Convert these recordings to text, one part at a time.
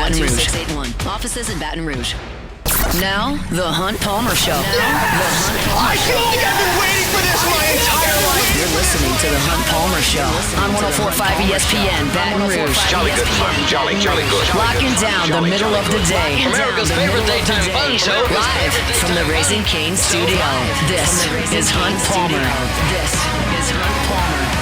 Baton Rouge. 12681. Offices in Baton Rouge. Now, the Hunt Palmer Show. I feel like I've been waiting for this my entire life. You're listening to the Hunt Palmer Show on 104.5 ESPN, Baton Rouge. Jolly good fun. Jolly good. Locking down the middle of the day. America's favorite daytime fun show. Live from the Raising Cane studio. This is Hunt Palmer. This is Hunt Palmer.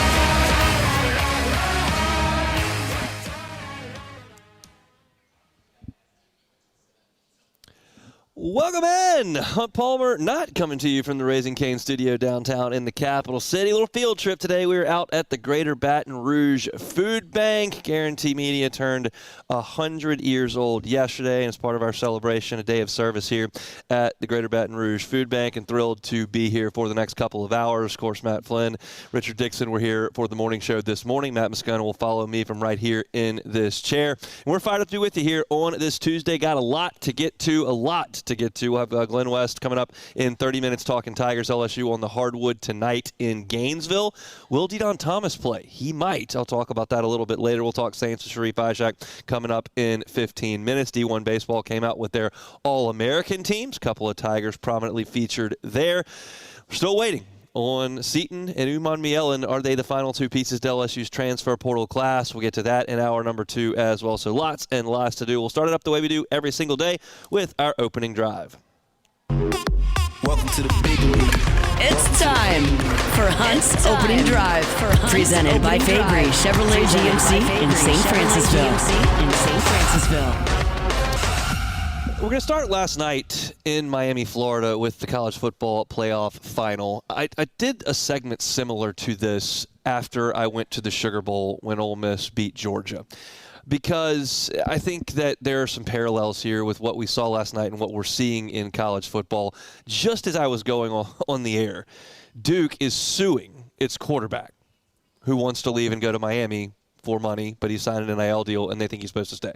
Welcome in! Hunt Palmer not coming to you from the Raising Cane studio downtown in the capital city. A little field trip today. We were out at the Greater Baton Rouge Food Bank. Guarantee Media turned 100 years old yesterday, and as part of our celebration, a day of service here at the Greater Baton Rouge Food Bank, and thrilled to be here for the next couple of hours. Of course, Matt Flynn, Richard Dixon were here for the morning show this morning. Matt Moscona will follow me from right here in this chair. And we're fired up to be with you here on this Tuesday. Got a lot to get to. We'll have Glenn West coming up in 30 minutes talking Tigers. LSU on the hardwood tonight in Gainesville. Will De'Don Thomas play? He might. I'll talk about that a little bit later. We'll talk Saints with Sharif Ishak coming up in 15 minutes. D1 Baseball came out with their All-American teams. A couple of Tigers prominently featured there. We're still waiting on Seton and Uman Mielen. Are they the final two pieces to LSU's transfer portal class? We'll get to that in hour number 2 as well. So lots and lots to do. We'll start it up the way we do every single day with our opening drive. Welcome to the big league. It's time for Hunt's Opening Drive. Presented by Fabry Chevrolet GMC in St. Francisville. We're going to start last night in Miami, Florida with the college football playoff final. I did a segment similar to this after I went to the Sugar Bowl when Ole Miss beat Georgia, because I think that there are some parallels here with what we saw last night and what we're seeing in college football. Just as I was going on the air, Duke is suing its quarterback who wants to leave and go to Miami for money, but he signed an NIL deal and they think he's supposed to stay.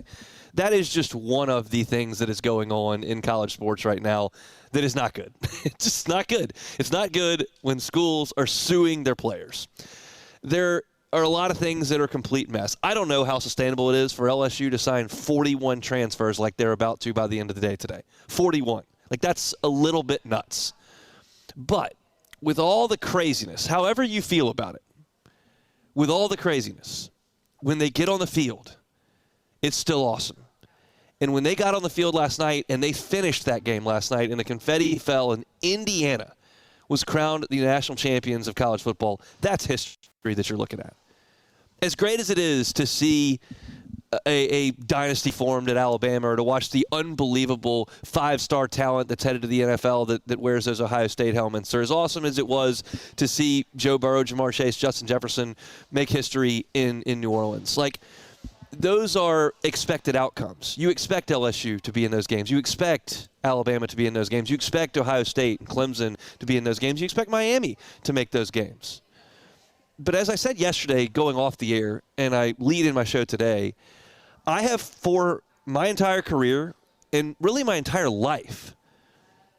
That is just one of the things that is going on in college sports right now that is not good. It's just not good. It's not good when schools are suing their players. There are a lot of things that are a complete mess. I don't know how sustainable it is for LSU to sign 41 transfers like they're about to by the end of the day today. 41. Like, that's a little bit nuts. But with all the craziness, however you feel about it, with all the craziness, when they get on the field, it's still awesome. And when they got on the field last night and they finished that game last night and the confetti fell and Indiana was crowned the national champions of college football, that's history that you're looking at. As great as it is to see a dynasty formed at Alabama, or to watch the unbelievable 5-star talent that's headed to the NFL that wears those Ohio State helmets, or as awesome as it was to see Joe Burrow, Jamar Chase, Justin Jefferson make history in New Orleans. Like, those are expected outcomes. You expect LSU to be in those games. You expect Alabama to be in those games. You expect Ohio State and Clemson to be in those games. You expect Miami to make those games. But as I said yesterday, going off the air, and I lead in my show today, I have, for my entire career and really my entire life,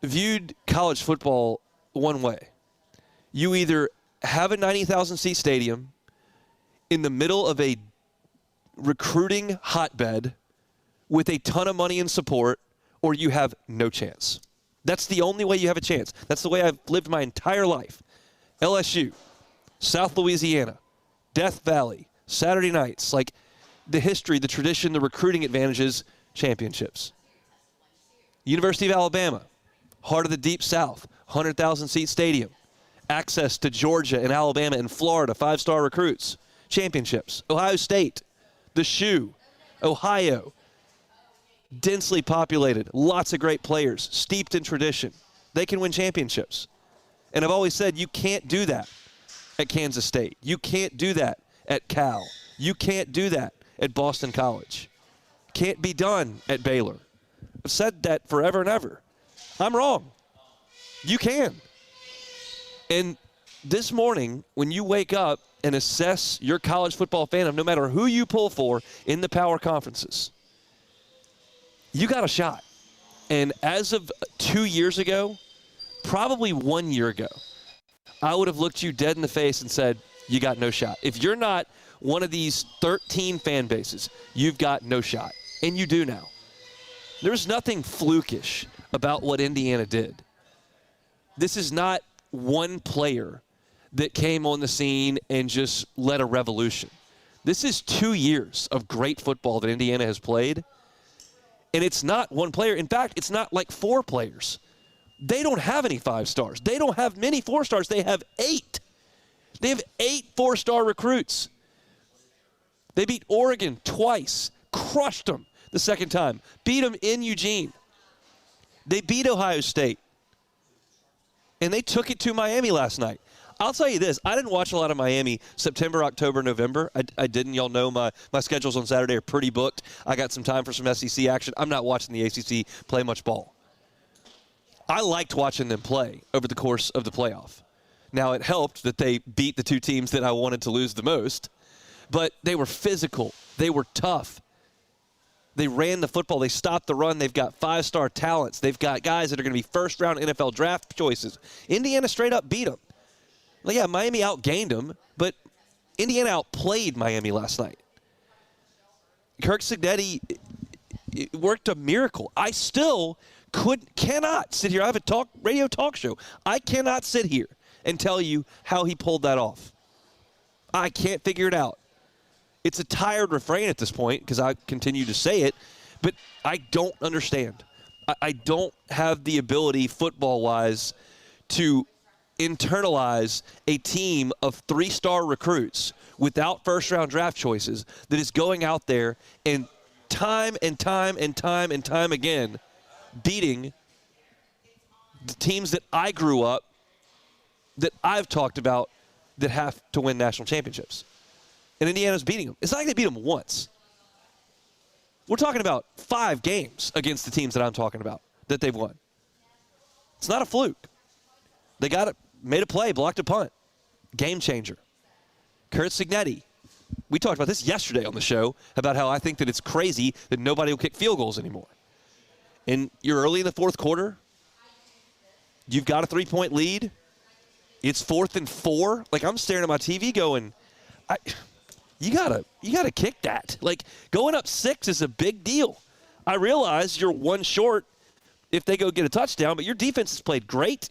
viewed college football one way. You either have a 90,000-seat stadium in the middle of a recruiting hotbed with a ton of money and support, or you have no chance. That's the only way you have a chance. That's the way I've lived my entire life. LSU, South Louisiana, Death Valley, Saturday nights, like the history, the tradition, the recruiting advantages, championships. University of Alabama, heart of the Deep South, 100,000-seat stadium, access to Georgia and Alabama and Florida, 5-star recruits, championships. Ohio State, the Shoe, Ohio, densely populated, lots of great players, steeped in tradition. They can win championships. And I've always said you can't do that at Kansas State. You can't do that at Cal. You can't do that at Boston College. Can't be done at Baylor. I've said that forever and ever. I'm wrong. You can. And this morning, when you wake up and assess your college football fandom, no matter who you pull for in the power conferences, you got a shot. And as of 2 years ago, probably 1 year ago, I would have looked you dead in the face and said, you got no shot. If you're not one of these 13 fan bases, you've got no shot. And you do now. There's nothing flukish about what Indiana did. This is not one player that came on the scene and just led a revolution. This is 2 years of great football that Indiana has played. And it's not one player. In fact, it's not like 4 players. They don't have any 5 stars. They don't have many 4 stars. They have 8. They have 8 4-star recruits. They beat Oregon twice, crushed them the second time, beat them in Eugene. They beat Ohio State. And they took it to Miami last night. I'll tell you this. I didn't watch a lot of Miami September, October, November. I didn't. Y'all know my schedules on Saturday are pretty booked. I got some time for some SEC action. I'm not watching the ACC play much ball. I liked watching them play over the course of the playoff. Now, it helped that they beat the 2 teams that I wanted to lose the most. But they were physical. They were tough. They ran the football. They stopped the run. They've got 5-star talents. They've got guys that are going to be first-round NFL draft choices. Indiana straight up beat them. Like, yeah, Miami outgained them, but Indiana outplayed Miami last night. Kirk Cignetti worked a miracle. I still cannot sit here. I have a radio talk show. I cannot sit here and tell you how he pulled that off. I can't figure it out. It's a tired refrain at this point because I continue to say it, but I don't understand. I don't have the ability football-wise to internalize a team of 3-star recruits without first-round draft choices that is going out there and time again beating the teams that I grew up, that I've talked about, that have to win national championships. And Indiana's beating them. It's not like they beat them once. We're talking about 5 games against the teams that I'm talking about that they've won. It's not a fluke. They got it, made a play, blocked a punt. Game changer. Kurt Cignetti. We talked about this yesterday on the show about how I think that it's crazy that nobody will kick field goals anymore. And you're early in the 4th quarter. You've got a 3-point lead. It's 4th and 4. Like, I'm staring at my TV going, you gotta kick that. Like, going up 6 is a big deal. I realize you're 1 short if they go get a touchdown, but your defense has played great.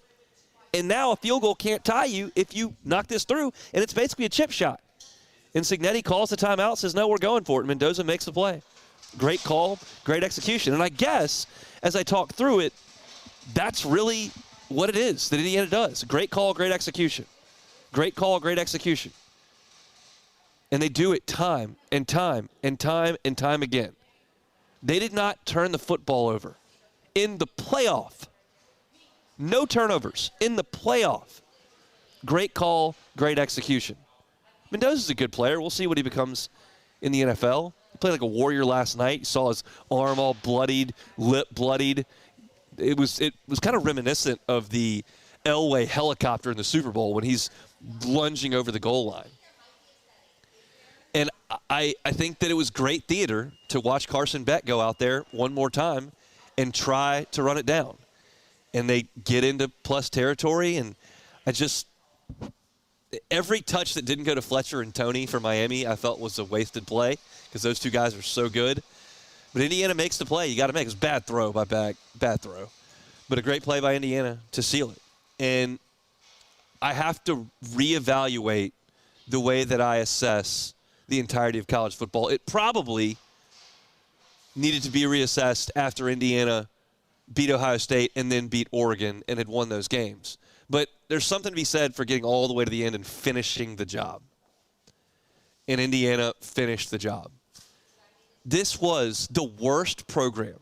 And now a field goal can't tie you if you knock this through, and it's basically a chip shot. And Cignetti calls the timeout, says, no, we're going for it. And Mendoza makes the play. Great call, great execution. And I guess, as I talk through it, that's really what it is that Indiana does. Great call, great execution. Great call, great execution. And they do it time and time again. They did not turn the football over. In the playoff, no turnovers. In the playoff, great call, great execution. Mendoza's a good player. We'll see what he becomes in the NFL. He played like a warrior last night. You saw his arm all bloodied, lip bloodied. It was kind of reminiscent of the Elway helicopter in the Super Bowl when he's lunging over the goal line. And I think that it was great theater to watch Carson Beck go out there one more time and try to run it down. And they get into plus territory, and every touch that didn't go to Fletcher and Tony for Miami I felt was a wasted play because those 2 guys are so good. But Indiana makes the play. You got to make it. It's a bad throw by Beck, bad throw. But a great play by Indiana to seal it. And I have to reevaluate the way that I assess the entirety of college football. It probably needed to be reassessed after Indiana beat Ohio State and then beat Oregon and had won those games. But there's something to be said for getting all the way to the end and finishing the job. And Indiana finished the job. This was the worst program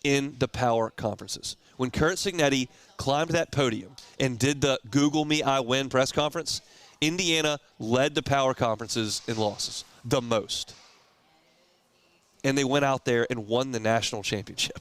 in the power conferences. When Kurt Cignetti climbed that podium and did the Google Me, I Win press conference, Indiana led the power conferences in losses, the most. And they went out there and won the national championship.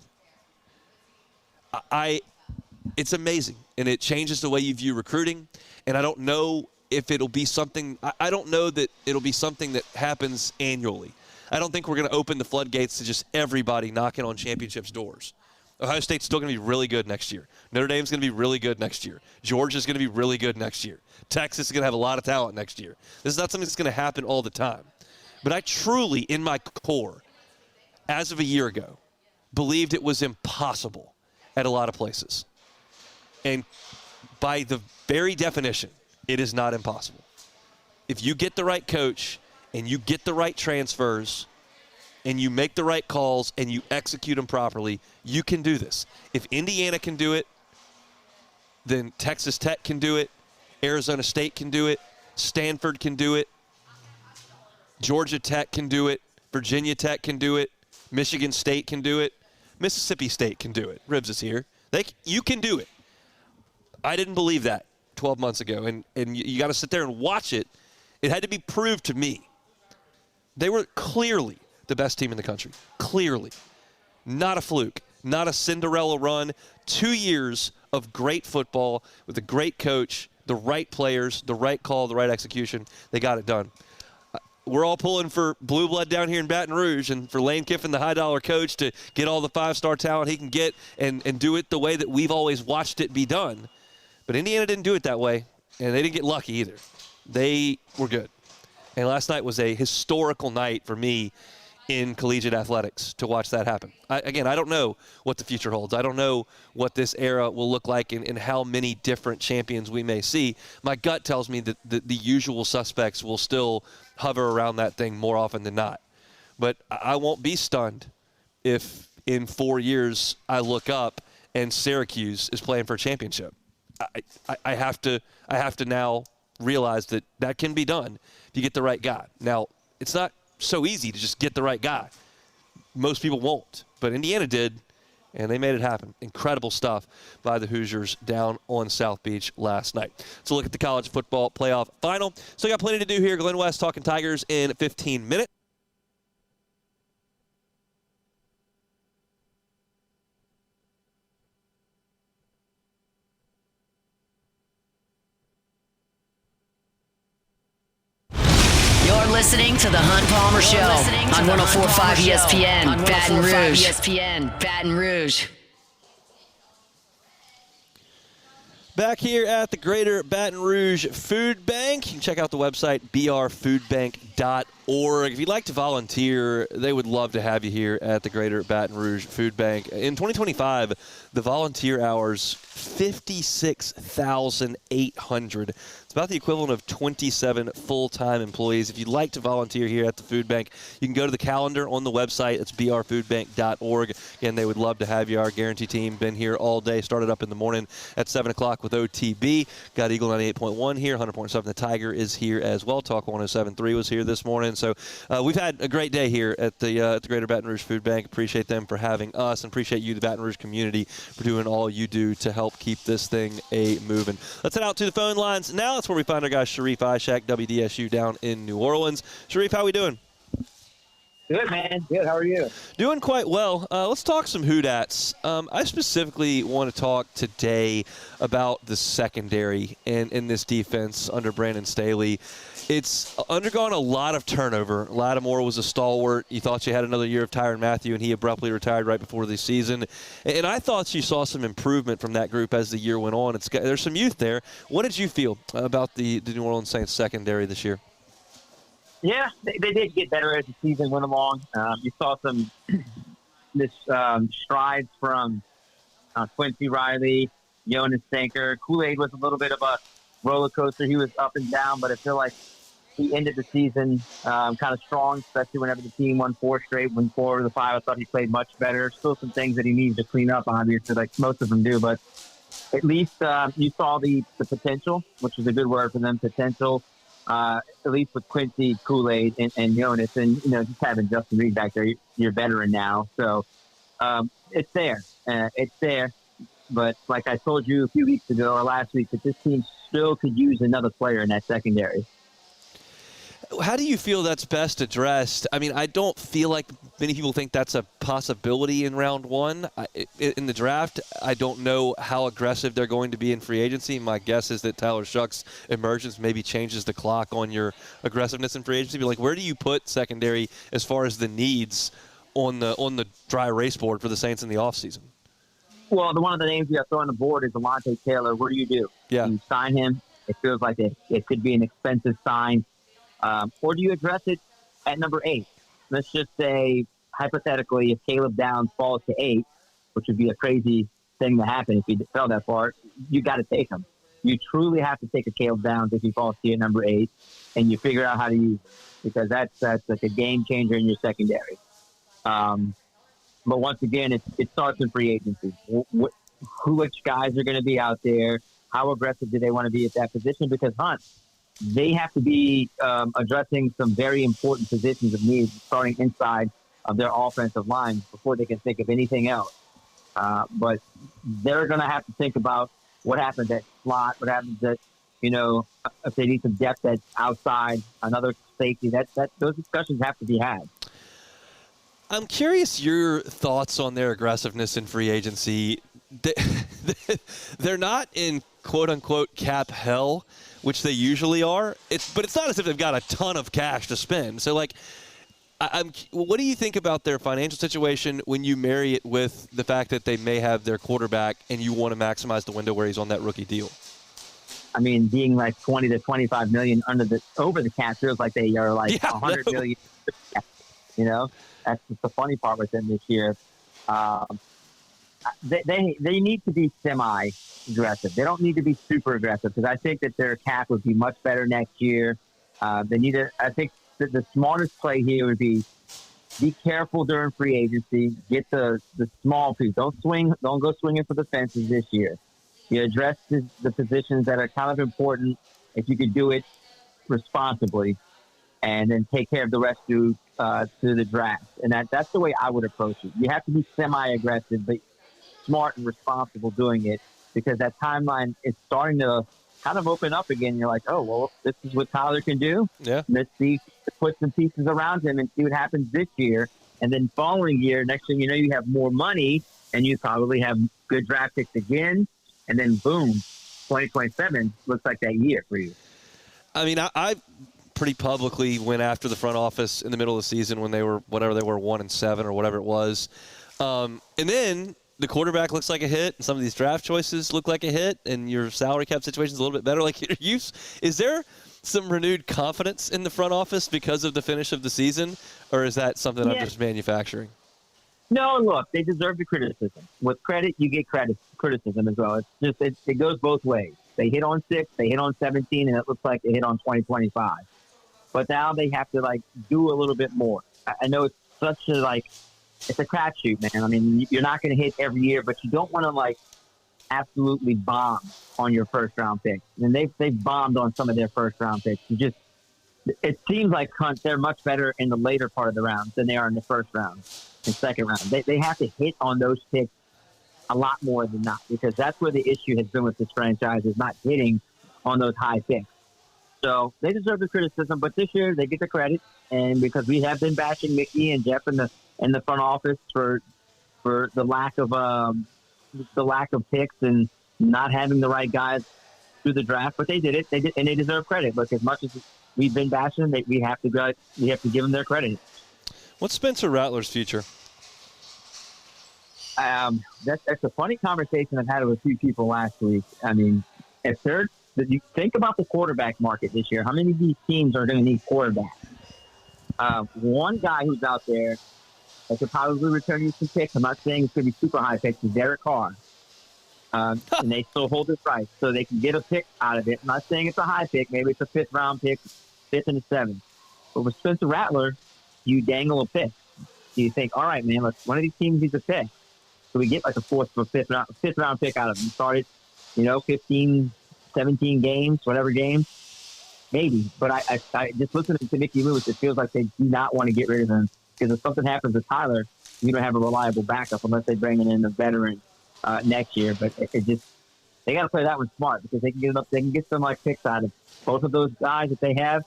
It's amazing, and it changes the way you view recruiting. And I don't know if it'll be something. I don't know that it'll be something that happens annually. I don't think we're going to open the floodgates to just everybody knocking on championships doors. Ohio State's still going to be really good next year. Notre Dame's going to be really good next year. Georgia's going to be really good next year. Texas is going to have a lot of talent next year. This is not something that's going to happen all the time. But I truly, in my core, as of a year ago, believed it was impossible at a lot of places. And by the very definition, it is not impossible. If you get the right coach and you get the right transfers and you make the right calls and you execute them properly, you can do this. If Indiana can do it, then Texas Tech can do it, Arizona State can do it, Stanford can do it, Georgia Tech can do it, Virginia Tech can do it, Michigan State can do it, Mississippi State can do it. Ribs is here. You can do it. I didn't believe that 12 months ago, and you got to sit there and watch it. It had to be proved to me. They were clearly the best team in the country. Clearly. Not a fluke. Not a Cinderella run. 2 years of great football with a great coach, the right players, the right call, the right execution. They got it done. We're all pulling for blue blood down here in Baton Rouge and for Lane Kiffin, the high-dollar coach, to get all the five-star talent he can get and do it the way that we've always watched it be done. But Indiana didn't do it that way, and they didn't get lucky either. They were good. And last night was a historical night for me in collegiate athletics to watch that happen. I don't know what the future holds. I don't know what this era will look like and how many different champions we may see. My gut tells me that the usual suspects will still hover around that thing more often than not. But I won't be stunned if in 4 years I look up and Syracuse is playing for a championship. I have to now realize that can be done if you get the right guy. Now, it's not so easy to just get the right guy. Most people won't, but Indiana did, and they made it happen. Incredible stuff by the Hoosiers down on South Beach last night. So look at the college football playoff final. So got plenty to do here. Glenn West talking Tigers in 15 minutes. Listening to the Hunt Palmer Show on 104.5 ESPN, Baton Rouge. Back here at the Greater Baton Rouge Food Bank. You can check out the website, brfoodbank.org. If you'd like to volunteer, they would love to have you here at the Greater Baton Rouge Food Bank. In 2025, the volunteer hours, 56,800. It's about the equivalent of 27 full-time employees. If you'd like to volunteer here at the food bank, you can go to the calendar on the website. It's brfoodbank.org. Again, they would love to have you. Our Guarantee team been here all day. Started up in the morning at 7 o'clock with OTB. Got Eagle 98.1 here, 100.7. The Tiger is here as well. Talk 107.3 was here this morning. So we've had a great day here at the Greater Baton Rouge Food Bank. Appreciate them for having us, and appreciate you, the Baton Rouge community, for doing all you do to help keep this thing moving. Let's head out to the phone lines now. That's where we find our guy Sharif Ishak, WDSU down in New Orleans. Sharif, how we doing? Good, man. Good. How are you? Doing quite well. Let's talk some Hoodats. I specifically want to talk today about the secondary in this defense under Brandon Staley. It's undergone a lot of turnover. Lattimore was a stalwart. You thought you had another year of Tyrann Mathieu, and he abruptly retired right before the season. And I thought you saw some improvement from that group as the year went on. There's some youth there. What did you feel about the New Orleans Saints secondary this year? Yeah, they did get better as the season went along. You saw some strides from Quincy Riley, Jonas Stanker. Kool-Aid was a little bit of a roller coaster. He was up and down, but I feel like he ended the season kind of strong, especially whenever the team won 4 straight, won 4 of the 5. I thought he played much better. Still some things that he needs to clean up, obviously, like most of them do, but at least you saw the potential, which is a good word for them, potential. At least with Quincy, Kool-Aid, and Jonas, and just having Justin Reed back there, you're a veteran now, so it's there. It's there, but like I told you a few weeks ago or last week, that this team still could use another player in that secondary. How do you feel that's best addressed? I mean, I don't feel like many people think that's a possibility in round one. In the draft, I don't know how aggressive they're going to be in free agency. My guess is that Tyler Shuck's emergence maybe changes the clock on your aggressiveness in free agency. But like, where do you put secondary as far as the needs on the dry erase board for the Saints in the offseason? Well, one of the names you got thrown on the board is Alontae Taylor. What do you do? Yeah. Do you sign him? It feels like it could be an expensive sign. Or do you address it at number 8? Let's just say hypothetically, if Caleb Downs falls to 8, which would be a crazy thing to happen if he fell that far, you got to take him. You truly have to take a Caleb Downs if he falls to your number 8, and you figure out how to use him, because that's like a game changer in your secondary. But once again, it starts in free agency. Which guys are going to be out there? How aggressive do they want to be at that position? Because, Hunt, they have to be addressing some very important positions of need, starting inside of their offensive line before they can think of anything else. But they're going to have to think about what happens at slot, what happens at, if they need some depth at outside, another safety. Those discussions have to be had. I'm curious your thoughts on their aggressiveness in free agency. They're not in quote-unquote cap hell, which they usually are. But it's not as if they've got a ton of cash to spend. So, what do you think about their financial situation when you marry it with the fact that they may have their quarterback and you want to maximize the window where he's on that rookie deal? I mean, being like 20 to 25 million over the cap feels like they are like 100 million. That's just the funny part with them this year. They need to be semi-aggressive. They don't need to be super aggressive, because I think that their cap would be much better next year. I think that the smartest play here would be careful during free agency. Get the small piece. Don't go swinging for the fences this year. You address the positions that are kind of important if you could do it responsibly, and then take care of the rest to the draft. And that's the way I would approach it. You have to be semi-aggressive, but smart and responsible doing it, because that timeline is starting to kind of open up again. You're like, oh, well, this is what Tyler can do. Yeah. Let's see, put some pieces around him and see what happens this year. And then following year, next thing you know, you have more money and you probably have good draft picks again. And then boom, 2027 looks like that year for you. I mean, I pretty publicly went after the front office in the middle of the season when they were 1-7 or whatever it was. And then the quarterback looks like a hit, and some of these draft choices look like a hit, and your salary cap situation is a little bit better. Is there some renewed confidence in the front office because of the finish of the season, or is that something I'm just manufacturing? No, look, they deserve the criticism. With credit, you get criticism as well. It's just it goes both ways. They hit on 6, they hit on 17, and it looks like they hit on 2025. But now they have to do a little bit more. I know it's such a it's a crapshoot, man. I mean, you're not going to hit every year, but you don't want to absolutely bomb on your first round picks. And they've bombed on some of their first round picks. It seems like they're much better in the later part of the round than they are in the first round and second round. They have to hit on those picks a lot more than not, because that's where the issue has been with this franchise, is not hitting on those high picks. So they deserve the criticism, but this year they get the credit, and because we have been bashing Mickey and Jeff in the front office for the lack of picks and not having the right guys through the draft, but they did it. And they deserve credit. Look, as much as we've been bashing, we have to give them their credit. What's Spencer Rattler's future? That's a funny conversation I've had with a few people last week. I mean, you think about the quarterback market this year. How many of these teams are going to need quarterbacks? One guy who's out there that could probably return you some picks. I'm not saying it's going to be super high picks. Is Derek Carr. And they still hold it price, so they can get a pick out of it. I'm not saying it's a high pick. Maybe it's a 5th round pick, 5th and a 7th. But with Spencer Rattler, you dangle a pick. So you think, all right, man, one of these teams needs a pick. So we get a 4th or 5th round pick out of him. Started, 15, 17 games, whatever games. Maybe. But I just listening to Mickey Lewis, it feels like they do not want to get rid of him, because if something happens to Tyler, you don't have a reliable backup unless they bring in a veteran next year. But they got to play that one smart, because they can get some picks out of both of those guys that they have.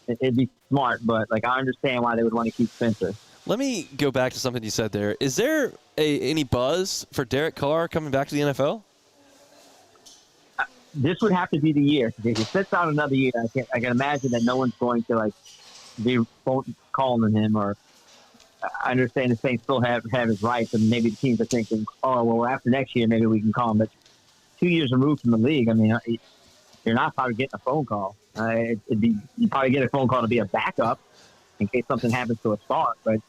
It'd be smart, but I understand why they would want to keep Spencer. Let me go back to something you said there. Is there any buzz for Derek Carr coming back to the NFL? This would have to be the year. If he sits out another year, I can imagine that no one's going to be calling him. Or I understand the Saints still have his rights, and maybe the teams are thinking, oh, well, after next year, maybe we can call him. But 2 years removed from the league, I mean, you're not probably getting a phone call. You probably get a phone call to be a backup in case something happens to a star. But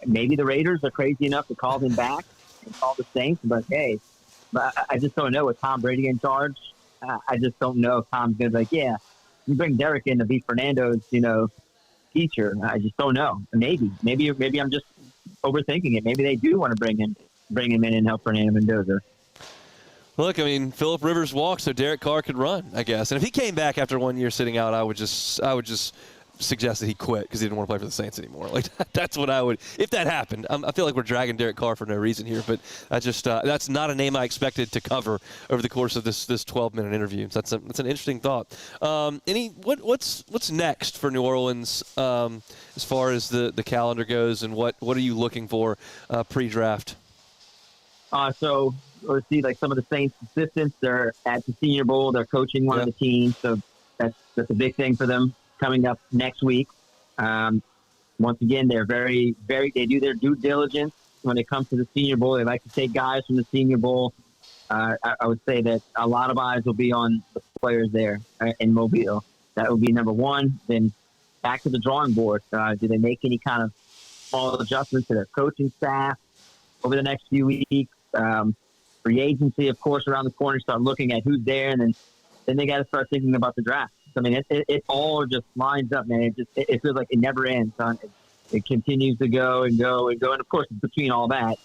maybe the Raiders are crazy enough to call him back and call the Saints, but hey, but I just don't know with Tom Brady in charge. I just don't know if Tom's going to be like, yeah, you bring Derek in to be Fernando's, teacher. I just don't know. Maybe I'm just overthinking it. Maybe they do want to bring him in and help Fernando Mendoza. Look, I mean, Phillip Rivers walked so Derek Carr could run, I guess. And if he came back after 1 year sitting out, I would just suggest that he quit because he didn't want to play for the Saints anymore. Like that's what I would, if that happened. I feel like we're dragging Derek Carr for no reason here, but that's not a name I expected to cover over the course of this 12-minute interview. So that's an interesting thought. What's next for New Orleans as far as the calendar goes, and what are you looking for pre-draft? So let's see, like some of the Saints assistants, they're at the Senior Bowl. They're coaching one of the teams, so that's a big thing for them coming up next week. Once again, they're they do their due diligence when it comes to the Senior Bowl. They like to take guys from the Senior Bowl. I would say that a lot of eyes will be on the players there in Mobile. That would be number one. Then back to the drawing board. Do they make any kind of small adjustments to their coaching staff over the next few weeks? Free agency, of course, around the corner. Start looking at who's there, and then they got to start thinking about the draft. I mean, it all just lines up, man. It feels like it never ends. It continues to go and go and go. And, of course, between all that,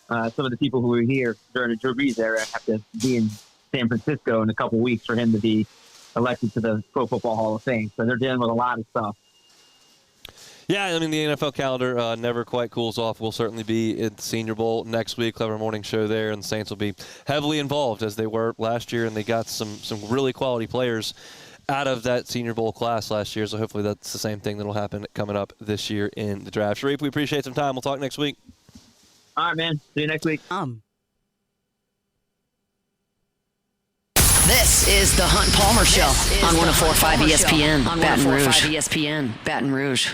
some of the people who were here during the Drew Brees era have to be in San Francisco in a couple weeks for him to be elected to the Pro Football Hall of Fame. So they're dealing with a lot of stuff. Yeah, I mean, the NFL calendar never quite cools off. We'll certainly be at the Senior Bowl next week, Clever Morning Show there, and the Saints will be heavily involved as they were last year, and they got some really quality players out of that Senior Bowl class last year, so hopefully that's the same thing that will happen coming up this year in the draft. Sharif, we appreciate some time. We'll talk next week. All right, man. See you next week. This is the Hunt Palmer Show on 104.5 ESPN, Baton Rouge. ESPN, Baton Rouge.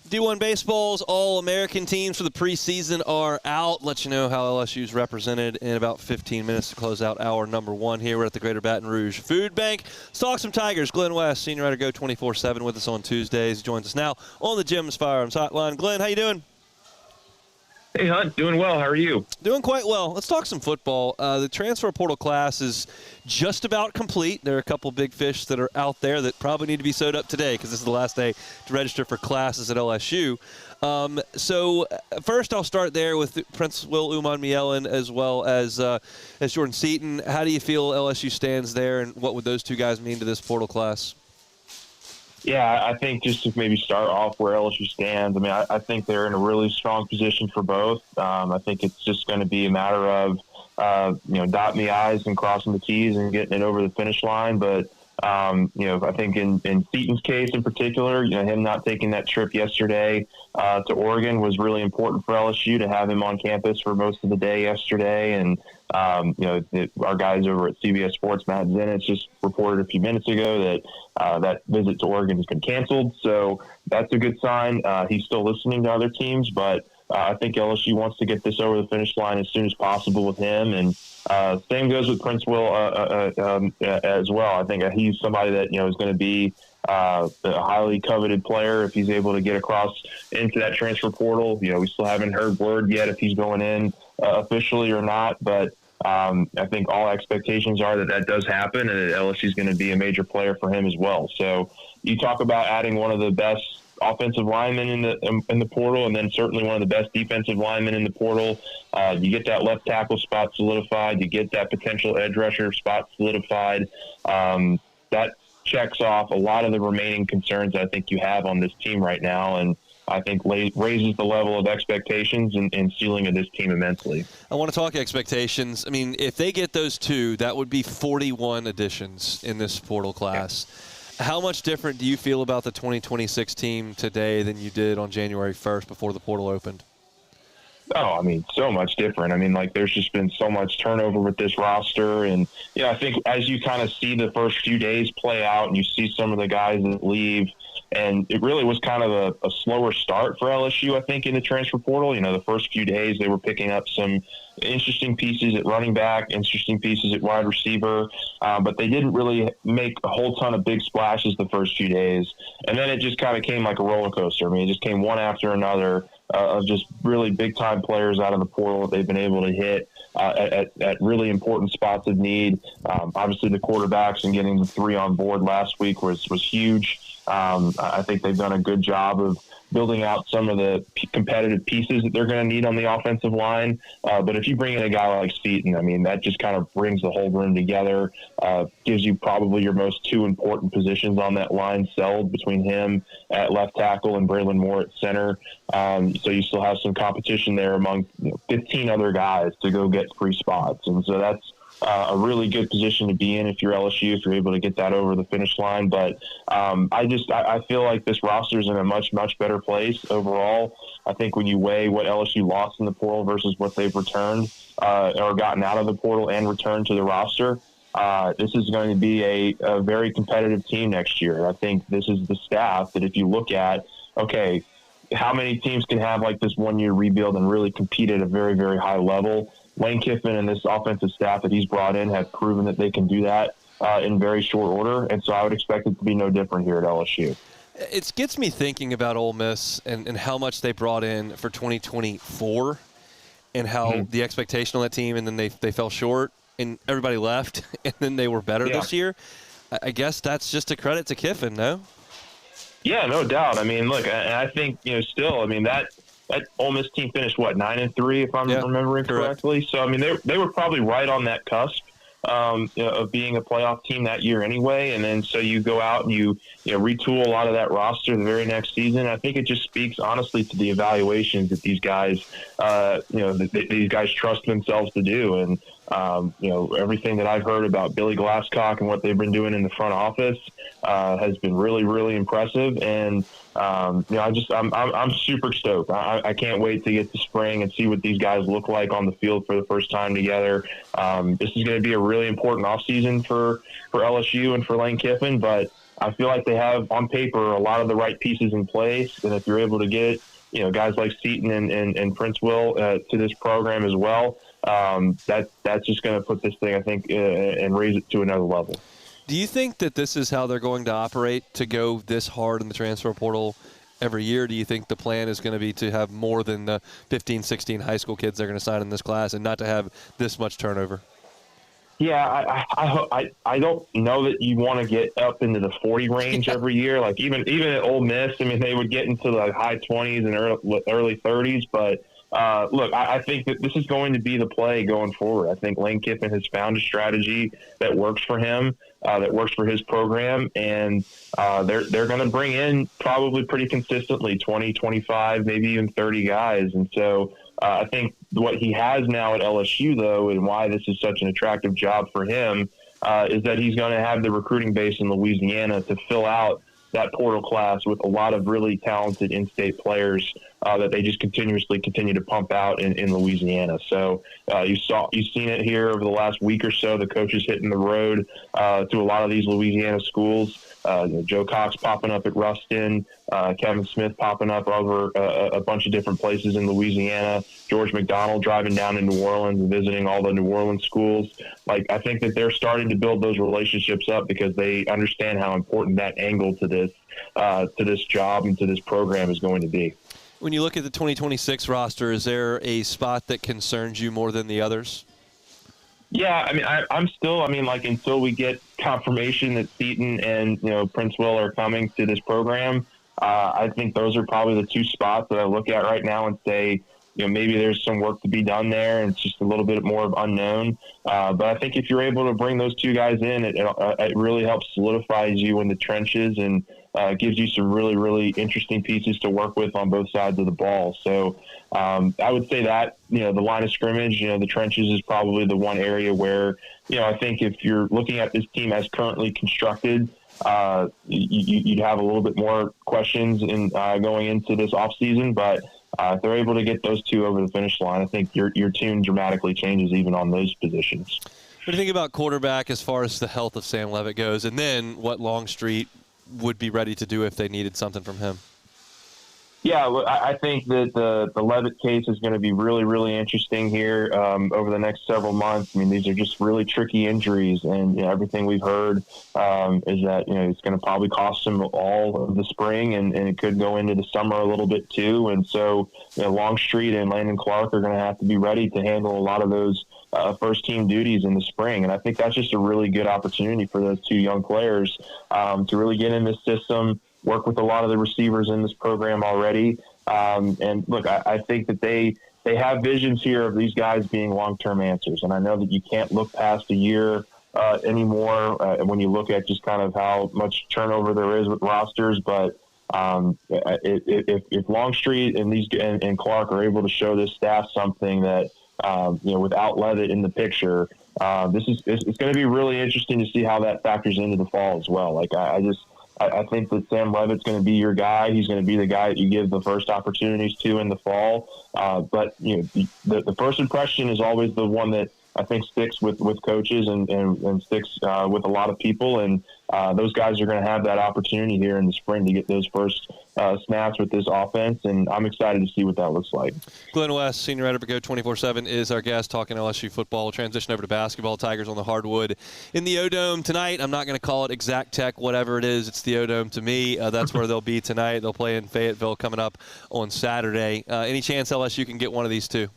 D1 Baseball's All-American teams for the preseason are out. Let you know how LSU's represented in about 15 minutes to close out hour number one here. We're at the Greater Baton Rouge Food Bank. Let's talk some Tigers. Glenn West, senior writer, Go 24/7 with us on Tuesdays. He joins us now on the Jim's Firearms Hotline. Glenn, how you doing? Hey, Hunt. Doing well. How are you? Doing quite well. Let's talk some football. The transfer portal class is just about complete. There are a couple big fish that are out there that probably need to be sewed up today because this is the last day to register for classes at LSU. So first I'll start there with Prince Will Umanmielen as well as Jordan Seaton. How do you feel LSU stands there, and what would those two guys mean to this portal class? Yeah, I think just to maybe start off where LSU stands, I mean, I think they're in a really strong position for both. I think it's just going to be a matter of, dotting the I's and crossing the T's and getting it over the finish line. But, I think in Seaton's case in particular, him not taking that trip yesterday to Oregon was really important for LSU to have him on campus for most of the day yesterday. And, our guys over at CBS Sports, Matt Zenitz, just reported a few minutes ago that that visit to Oregon has been canceled. So that's a good sign. He's still listening to other teams, but I think LSU wants to get this over the finish line as soon as possible with him. And same goes with Prince Will as well. I think he's somebody that, is going to be a highly coveted player if he's able to get across into that transfer portal. We still haven't heard word yet if he's going in officially or not, but I think all expectations are that does happen, and that LSU is going to be a major player for him as well. So you talk about adding one of the best offensive linemen in the portal, and then certainly one of the best defensive linemen in the portal. You get that left tackle spot solidified. You get that potential edge rusher spot solidified. That checks off a lot of the remaining concerns I think you have on this team right now, and I think raises the level of expectations and ceiling of this team immensely. I want to talk expectations. I mean, if they get those two, that would be 41 additions in this portal class. Yeah. How much different do you feel about the 2026 team today than you did on January 1st before the portal opened? Oh, I mean, so much different. I mean, there's just been so much turnover with this roster. And, I think as you kind of see the first few days play out and you see some of the guys that leave, And it really was kind of a slower start for LSU, I think, in the transfer portal. You know, the first few days they were picking up some interesting pieces at running back, interesting pieces at wide receiver, but they didn't really make a whole ton of big splashes the first few days. And then it just kind of came like a roller coaster. I mean, it just came one after another of just really big-time players out of the portal that they've been able to hit at really important spots of need. Obviously, the quarterbacks and getting the 3 on board last week was huge. I think they've done a good job of building out some of the competitive pieces that they're going to need on the offensive line. But if you bring in a guy like Seaton, I mean, that just kind of brings the whole room together, gives you probably your most 2 important positions on that line settled between him at left tackle and Braylon Moore at center. So you still have some competition there among 15 other guys to go get free spots. And so that's a really good position to be in if you're LSU, if you're able to get that over the finish line. But I feel like this roster is in a much, much better place overall. I think when you weigh what LSU lost in the portal versus what they've returned or gotten out of the portal and returned to the roster, this is going to be a very competitive team next year. I think this is the staff that if you look at, okay, how many teams can have like this 1-year rebuild and really compete at a very, very high level? Lane Kiffin and this offensive staff that he's brought in have proven that they can do that in very short order, and so I would expect it to be no different here at LSU. It gets me thinking about Ole Miss and how much they brought in for 2024 and how the expectation on that team, and then they fell short and everybody left, and then they were better this year. I guess that's just a credit to Kiffin, no? Yeah, no doubt. I mean, look, I think, still, I mean, that Ole Miss team finished, 9-3, if I'm remembering correctly. So, I mean, they were probably right on that cusp of being a playoff team that year anyway. And then so you go out and you retool a lot of that roster the very next season. I think it just speaks honestly to the evaluations that these guys, these guys trust themselves to do. And, everything that I've heard about Billy Glasscock and what they've been doing in the front office has been really, really impressive. And, I'm super stoked. I can't wait to get to spring and see what these guys look like on the field for the first time together. This is going to be a really important offseason for LSU and for Lane Kiffin, but I feel like they have on paper a lot of the right pieces in place. And if you're able to get, guys like Seaton and Prince Will to this program as well, that's just going to put this thing, I think, and raise it to another level. Do you think that this is how they're going to operate, to go this hard in the transfer portal every year? Do you think the plan is going to be to have more than the 15, 16 high school kids they're going to sign in this class and not to have this much turnover? Yeah, I don't know that you want to get up into the 40 range every year. Like even at Ole Miss, I mean, they would get into the high 20s and early 30s. But look, I think that this is going to be the play going forward. I think Lane Kiffin has found a strategy that works for him, that works for his program, and they're going to bring in probably pretty consistently 20, 25, maybe even 30 guys. And so I think what he has now at LSU, though, and why this is such an attractive job for him, is that he's going to have the recruiting base in Louisiana to fill out that portal class with a lot of really talented in-state players that they just continue to pump out in Louisiana. So you've seen it here over the last week or so. The coaches hitting the road to a lot of these Louisiana schools. Joe Cox popping up at Ruston, Kevin Smith popping up over a bunch of different places in Louisiana, George McDonald driving down to New Orleans and visiting all the New Orleans schools. Like, I think that they're starting to build those relationships up because they understand how important that angle to this job and to this program is going to be. When you look at the 2026 roster, is there a spot that concerns you more than the others? Yeah, I mean, I'm still, until we get confirmation that Seaton and, Prince Will are coming to this program, I think those are probably the 2 spots that I look at right now and say, maybe there's some work to be done there, and it's just a little bit more of unknown. But I think if you're able to bring those 2 guys in, it really helps solidifies you in the trenches and gives you some really, really interesting pieces to work with on both sides of the ball. So I would say that, the line of scrimmage, the trenches is probably the one area where, I think if you're looking at this team as currently constructed, you'd have a little bit more questions in going into this offseason. But if they're able to get those 2 over the finish line, I think your tune dramatically changes even on those positions. What do you think about quarterback as far as the health of Sam Leavitt goes, and then what Longstreet would be ready to do if they needed something from him? Yeah, I think that the Levitt case is going to be really, really interesting here over the next several months. I mean, these are just really tricky injuries, and everything we've heard is that it's going to probably cost him all of the spring, and it could go into the summer a little bit too. And so, Longstreet and Landon Clark are going to have to be ready to handle a lot of those first team duties in the spring. And I think that's just a really good opportunity for those two young players to really get in this system, work with a lot of the receivers in this program already. And look, I think that they have visions here of these guys being long-term answers. And I know that you can't look past a year anymore when you look at just kind of how much turnover there is with rosters. But if Longstreet and Clark are able to show this staff something that, without Levitt in the picture, it's going to be really interesting to see how that factors into the fall as well. Like I think that Sam Levitt's going to be your guy. He's going to be the guy that you give the first opportunities to in the fall. But the first impression is always the one that I think sticks with coaches and sticks with a lot of people. And those guys are going to have that opportunity here in the spring to get those first snaps with this offense. And I'm excited to see what that looks like. Glenn West, senior editor for Go 24/7, is our guest talking LSU football. We'll transition over to basketball. Tigers on the hardwood in the O-Dome tonight. I'm not going to call it Exact Tech, whatever it is. It's the O-Dome to me. That's where they'll be tonight. They'll play in Fayetteville coming up on Saturday. Any chance LSU can get one of these two?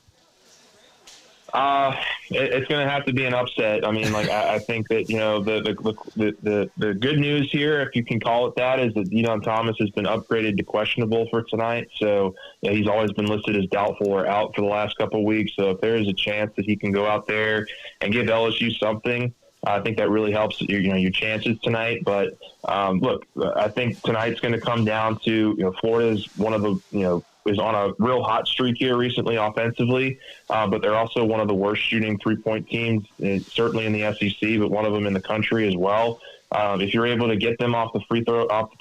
It's going to have to be an upset. I mean, I think that the good news here, if you can call it that, is that Deon Thomas has been upgraded to questionable for tonight. So he's always been listed as doubtful or out for the last couple of weeks. So if there is a chance that he can go out there and give LSU something, I think that really helps your chances tonight. But look, I think tonight's going to come down to Florida is one of the is on a real hot streak here recently offensively, but they're also one of the worst shooting three-point teams, certainly in the SEC, but one of them in the country as well. If you're able to get them off the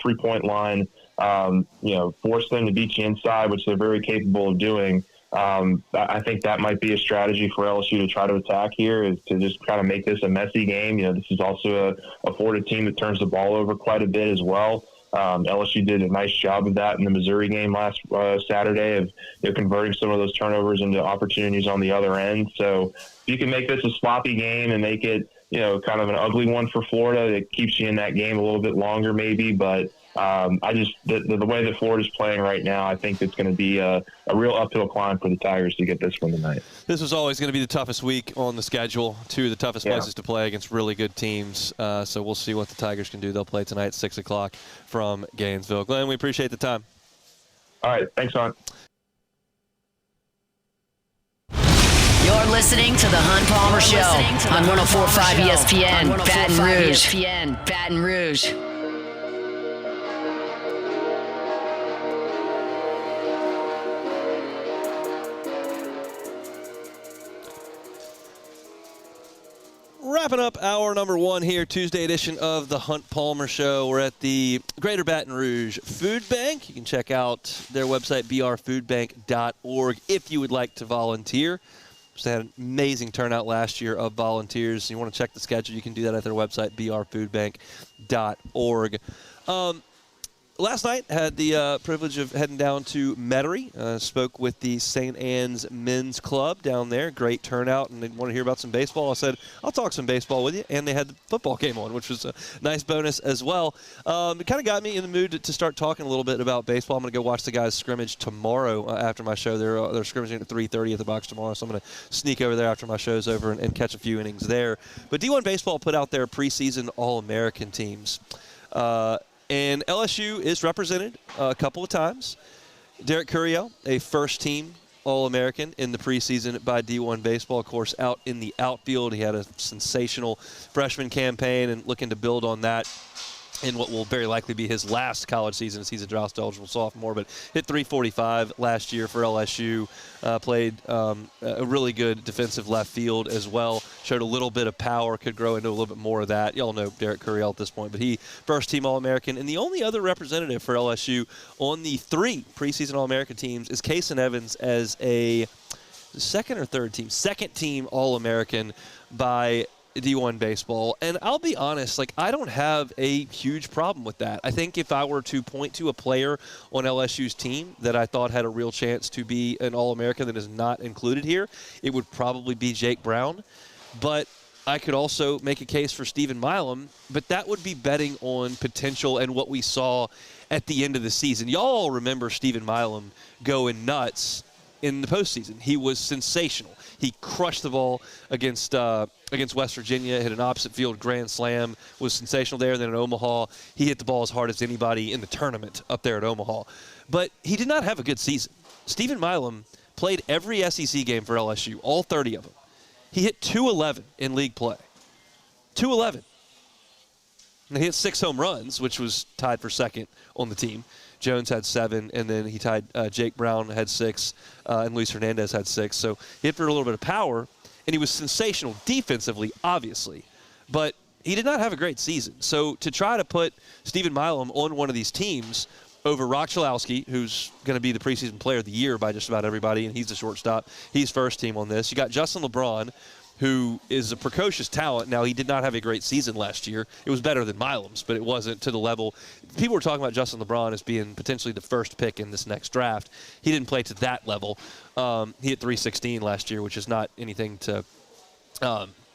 three-point line, force them to beat you inside, which they're very capable of doing, I think that might be a strategy for LSU to try to attack here, is to just kind of make this a messy game. This is also a Florida team that turns the ball over quite a bit as well. LSU did a nice job of that in the Missouri game last Saturday of converting some of those turnovers into opportunities on the other end. So if you can make this a sloppy game and make it, kind of an ugly one for Florida, it keeps you in that game a little bit longer maybe. But the way that Florida's playing right now, I think it's going to be a real uphill climb for the Tigers to get this one tonight. This was always going to be the toughest week on the schedule, two of the toughest places to play against really good teams. So we'll see what the Tigers can do. They'll play tonight at 6 o'clock from Gainesville. Glenn, we appreciate the time. All right. Thanks, Hunt. You're listening to the Hunt Palmer Show on 104.5 ESPN, Baton Rouge. Wrapping up hour number one here, Tuesday edition of the Hunt Palmer Show. We're at the Greater Baton Rouge Food Bank. You can check out their website, brfoodbank.org, if you would like to volunteer. They had an amazing turnout last year of volunteers. You want to check the schedule, you can do that at their website, brfoodbank.org. Last night, had the privilege of heading down to Metairie. Spoke with the St. Anne's Men's Club down there. Great turnout, and they want to hear about some baseball. I said, I'll talk some baseball with you. And they had the football game on, which was a nice bonus as well. It kind of got me in the mood to start talking a little bit about baseball. I'm going to go watch the guys scrimmage tomorrow after my show. They're scrimmaging at 3:30 at the box tomorrow, so I'm going to sneak over there after my show's over and catch a few innings there. But D1 Baseball put out their preseason All-American teams. And LSU is represented a couple of times. Derek Curiel, a first-team All-American in the preseason by D1 Baseball, of course, out in the outfield. He had a sensational freshman campaign and looking to build on that in what will very likely be his last college season, as he's a drought-eligible sophomore, but hit .345 last year for LSU. Played a really good defensive left field as well. Showed a little bit of power, could grow into a little bit more of that. Y'all know Derek Curiel at this point, but he first-team All-American. And the only other representative for LSU on the 3 preseason All-American teams is Kason Evans as a second-team All-American by D1 baseball. And I'll be honest, like, I don't have a huge problem with that. I think if I were to point to a player on LSU's team that I thought had a real chance to be an All-American that is not included here, it would probably be Jake Brown. But I could also make a case for Stephen Milam, but that would be betting on potential and what we saw at the end of the season. Y'all all remember Stephen Milam going nuts in the postseason. He was sensational. He crushed the ball against West Virginia, hit an opposite field grand slam, was sensational there. Then in Omaha, he hit the ball as hard as anybody in the tournament up there at Omaha. But he did not have a good season. Stephen Milam played every SEC game for LSU, all 30 of them. He hit .211 in league play. .211. And he hit 6 home runs, which was tied for second on the team. Jones had 7, and then he tied Jake Brown had 6, and Luis Hernandez had 6. So he hit for a little bit of power, and he was sensational defensively, obviously. But he did not have a great season. So to try to put Stephen Milam on one of these teams over Rock Chalowski, who's going to be the preseason player of the year by just about everybody, and he's the shortstop. He's first team on this. You got Justin LeBron, who is a precocious talent. Now, he did not have a great season last year. It was better than Milam's, but it wasn't to the level. People were talking about Justin LeBron as being potentially the first pick in this next draft. He didn't play to that level. He hit .316 last year, which is not anything to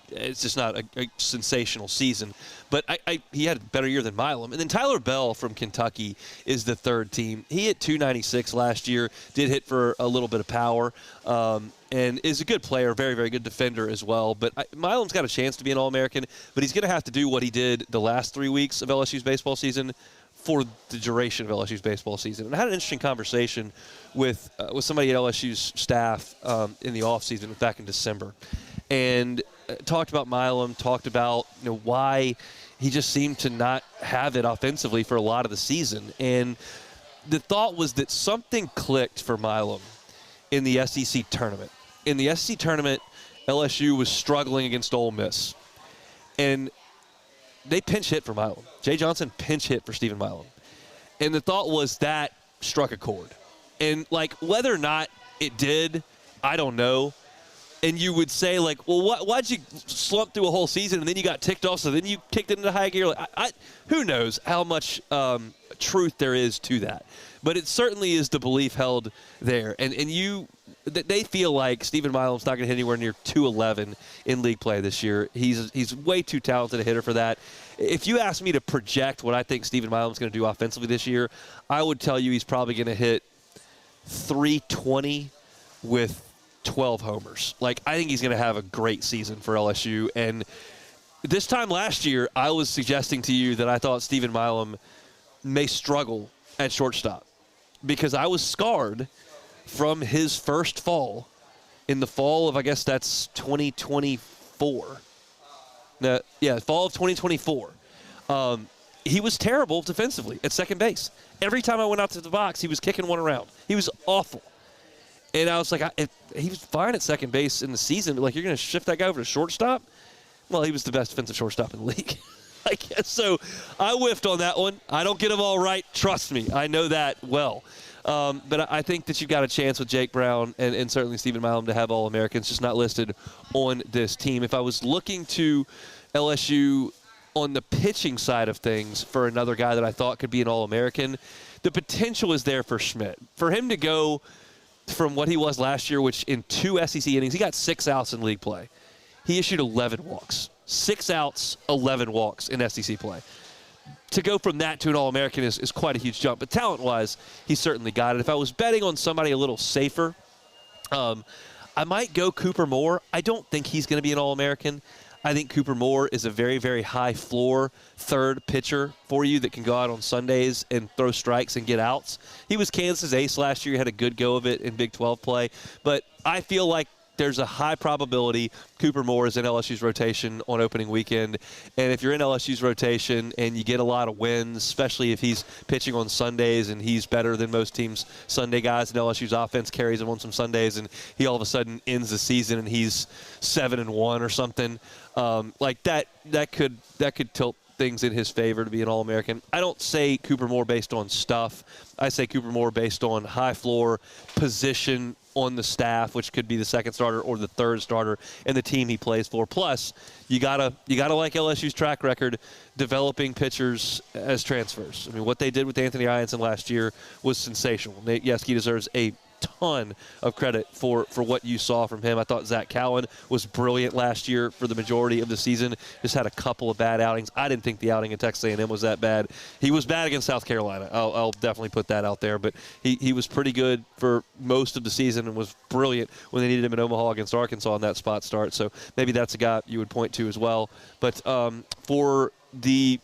it's just not a sensational season. But he had a better year than Milam. And then Tyler Bell from Kentucky is the third team. He hit .296 last year, did hit for a little bit of power, and is a good player, very, very good defender as well. But Milam's got a chance to be an All-American, but he's going to have to do what he did the last 3 weeks of LSU's baseball season for the duration of LSU's baseball season. And I had an interesting conversation with somebody at LSU's staff in the offseason back in December. And talked about Milam, talked about why he just seemed to not have it offensively for a lot of the season. And the thought was that something clicked for Milam in the SEC tournament. In the SEC tournament, LSU was struggling against Ole Miss. And they pinch hit for Milam. Jay Johnson pinch hit for Stephen Milam. And the thought was that struck a chord. And, whether or not it did, I don't know. And you would say, well, why'd you slump through a whole season and then you got ticked off, so then you kicked it into high gear? Who knows how much truth there is to that. But it certainly is the belief held there. And they feel like Stephen Milam's not going to hit anywhere near .211 in league play this year. He's way too talented a hitter for that. If you ask me to project what I think Stephen Milam's going to do offensively this year, I would tell you he's probably going to hit .320 with 12 homers. I think he's going to have a great season for LSU. And this time last year, I was suggesting to you that I thought Stephen Milam may struggle at shortstop because I was scarred from his first fall in the fall of, I guess that's 2024. Fall of 2024. He was terrible defensively at second base. Every time I went out to the box, he was kicking one around. He was awful. And I was like, he was fine at second base in the season, but you're going to shift that guy over to shortstop? Well, he was the best defensive shortstop in the league. I guess so. I whiffed on that one. I don't get them all right. Trust me. I know that well. But I think that you've got a chance with Jake Brown and certainly Stephen Milam to have All-Americans, just not listed on this team. If I was looking to LSU on the pitching side of things for another guy that I thought could be an All-American, the potential is there for Schmidt. For him to go from what he was last year, which in 2 SEC innings, he got 6 outs in league play. He issued 11 walks. 6 outs, 11 walks in SEC play. To go from that to an All-American is quite a huge jump. But talent-wise, he certainly got it. If I was betting on somebody a little safer, I might go Cooper Moore. I don't think he's going to be an All-American. I think Cooper Moore is a very, very high floor third pitcher for you that can go out on Sundays and throw strikes and get outs. He was Kansas' ace last year. He had a good go of it in Big 12 play. But I feel like there's a high probability Cooper Moore is in LSU's rotation on opening weekend. And if you're in LSU's rotation and you get a lot of wins, especially if he's pitching on Sundays and he's better than most teams' Sunday guys, and LSU's offense carries him on some Sundays, and he all of a sudden ends the season and he's 7-1 or something, that could tilt things in his favor to be an All-American. I don't say Cooper Moore based on stuff. I say Cooper Moore based on high floor, position on the staff, which could be the second starter or the third starter, and the team he plays for. Plus, you gotta like LSU's track record developing pitchers as transfers. I mean, what they did with Anthony Ianson last year was sensational. Nate Yeske deserves a ton of credit for what you saw from him. I thought Zach Cowan was brilliant last year for the majority of the season. Just had a couple of bad outings. I didn't think the outing in Texas A&M was that bad. He was bad against South Carolina. I'll definitely put that out there. But he was pretty good for most of the season and was brilliant when they needed him in Omaha against Arkansas on that spot start. So maybe that's a guy you would point to as well. But for the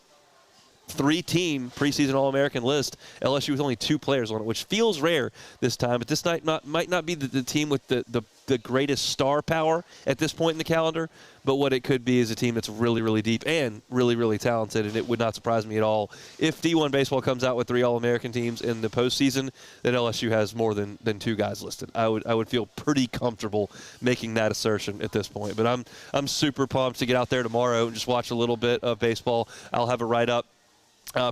3-team preseason All-American list, LSU with only 2 players on it, which feels rare this time. But this might not be the team with the greatest star power at this point in the calendar. But what it could be is a team that's really, really deep and really, really talented. And it would not surprise me at all if D1 baseball comes out with 3 All-American teams in the postseason, that LSU has more than 2 guys listed. I would feel pretty comfortable making that assertion at this point. But I'm super pumped to get out there tomorrow and just watch a little bit of baseball. I'll have a write-up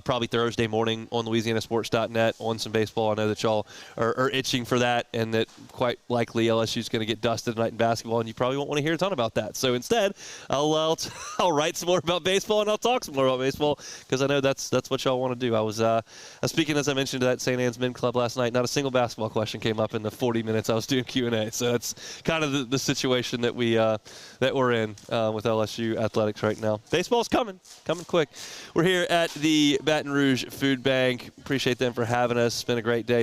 probably Thursday morning on LouisianaSports.net on some baseball. I know that y'all are itching for that, and that quite likely LSU is going to get dusted tonight in basketball, and you probably won't want to hear a ton about that. So instead, I'll write some more about baseball, and I'll talk some more about baseball, because I know that's what y'all want to do. I was speaking, as I mentioned, to that St. Anne's Men Club last night. Not a single basketball question came up in the 40 minutes I was doing Q&A. So that's kind of the situation that we're in with LSU athletics right now. Baseball's coming quick. We're here at the Baton Rouge Food Bank. Appreciate them for having us. It's been a great day.